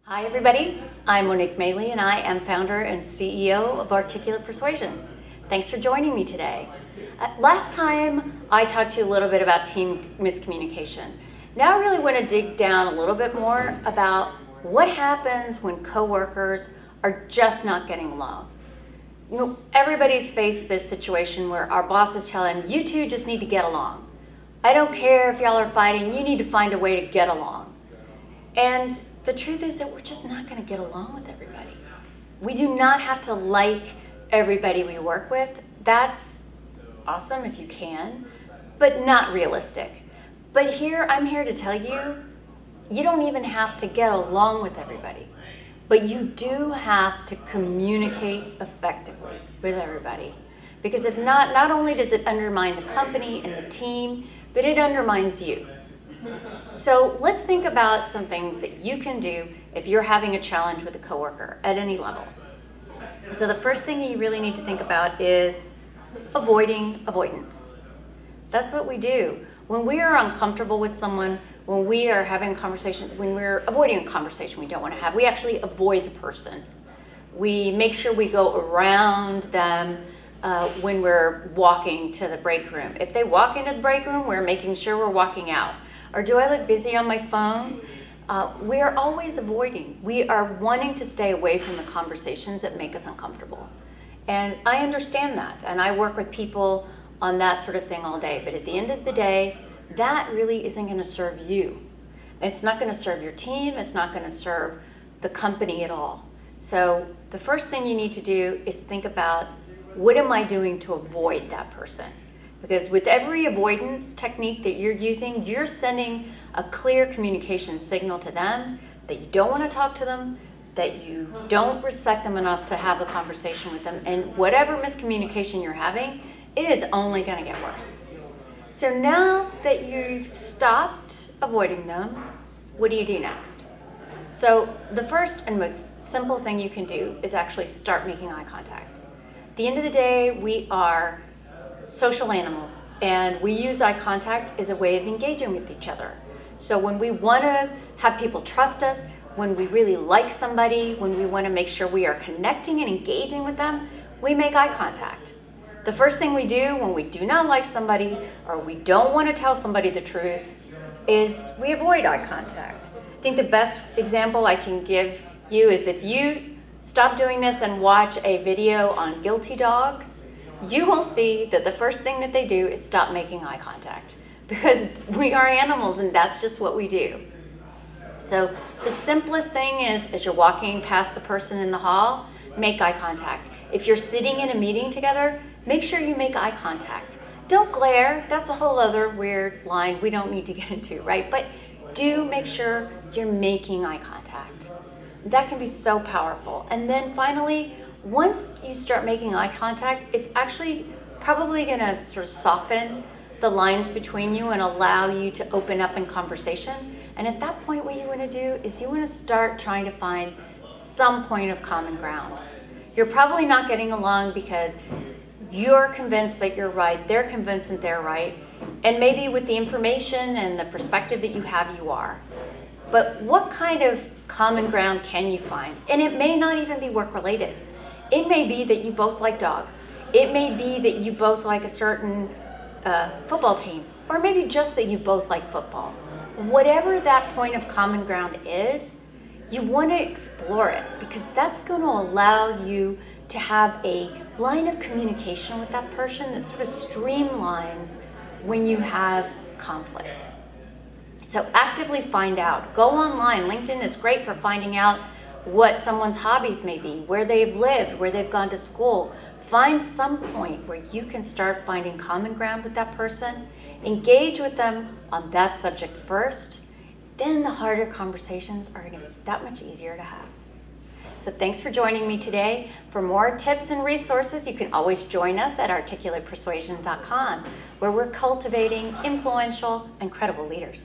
Hi everybody, I'm Monique Maley and I am founder and CEO of Articulate Persuasion. Thanks for joining me today. Last time I talked to you a little bit about team miscommunication. Now I really want to dig down a little bit more about what happens when coworkers are just not getting along. You know, everybody's faced this situation where our bosses tell them, you two just need to get along. I don't care if y'all are fighting, you need to find a way to get along. And the truth is that we're just not going to get along with everybody. We do not have to like everybody we work with. That's awesome if you can, but not realistic. But I'm here to tell you, you don't even have to get along with everybody, but you do have to communicate effectively with everybody. Because if not only does it undermine the company and the team, but it undermines you. So let's think about some things that you can do if you're having a challenge with a coworker at any level. So the first thing you really need to think about is avoidance. That's what we do. When we are uncomfortable with someone, when we are having a conversation, when we're avoiding a conversation we don't want to have, we actually avoid the person. We make sure we go around them when we're walking to the break room. If they walk into the break room, we're making sure we're walking out. Or do I look busy on my phone? We are always avoiding. We are wanting to stay away from the conversations that make us uncomfortable. And I understand that, and I work with people on that sort of thing all day. But at the end of the day, that really isn't going to serve you. It's not going to serve your team. It's not going to serve the company at all. So the first thing you need to do is think about, what am I doing to avoid that person? Because with every avoidance technique that you're using, you're sending a clear communication signal to them that you don't want to talk to them, that you don't respect them enough to have a conversation with them, and whatever miscommunication you're having, it is only going to get worse. So now that you've stopped avoiding them, what do you do next? So the first and most simple thing you can do is actually start making eye contact. At the end of the day, we are social animals, and we use eye contact as a way of engaging with each other. So when we want to have people trust us, when we really like somebody, when we want to make sure we are connecting and engaging with them, we make eye contact. The first thing we do when we do not like somebody or we don't want to tell somebody the truth is we avoid eye contact. I think the best example I can give you is if you stop doing this and watch a video on guilty dogs, you will see that the first thing that they do is stop making eye contact, because we are animals and that's just what we do. So the simplest thing is, as you're walking past the person in the hall, make eye contact. If you're sitting in a meeting together, make sure you make eye contact. Don't glare, that's a whole other weird line we don't need to get into, right? But do make sure you're making eye contact. That can be so powerful. And then finally, once you start making eye contact, it's actually probably going to sort of soften the lines between you and allow you to open up in conversation. And at that point, what you want to do is you want to start trying to find some point of common ground. You're probably not getting along because you're convinced that you're right, they're convinced that they're right, and maybe with the information and the perspective that you have, you are. But what kind of common ground can you find? And it may not even be work-related. It may be that you both like dogs. It may be that you both like a certain football team, or maybe just that you both like football. Whatever that point of common ground is, you want to explore it, because that's going to allow you to have a line of communication with that person that sort of streamlines when you have conflict. So actively find out. Go online. LinkedIn is great for finding out what someone's hobbies may be, where they've lived, where they've gone to school. Find some point where you can start finding common ground with that person. Engage with them on that subject first. Then the harder conversations are going to be that much easier to have. So thanks for joining me today. For more tips and resources, you can always join us at articulatepersuasion.com, where we're cultivating influential and credible leaders.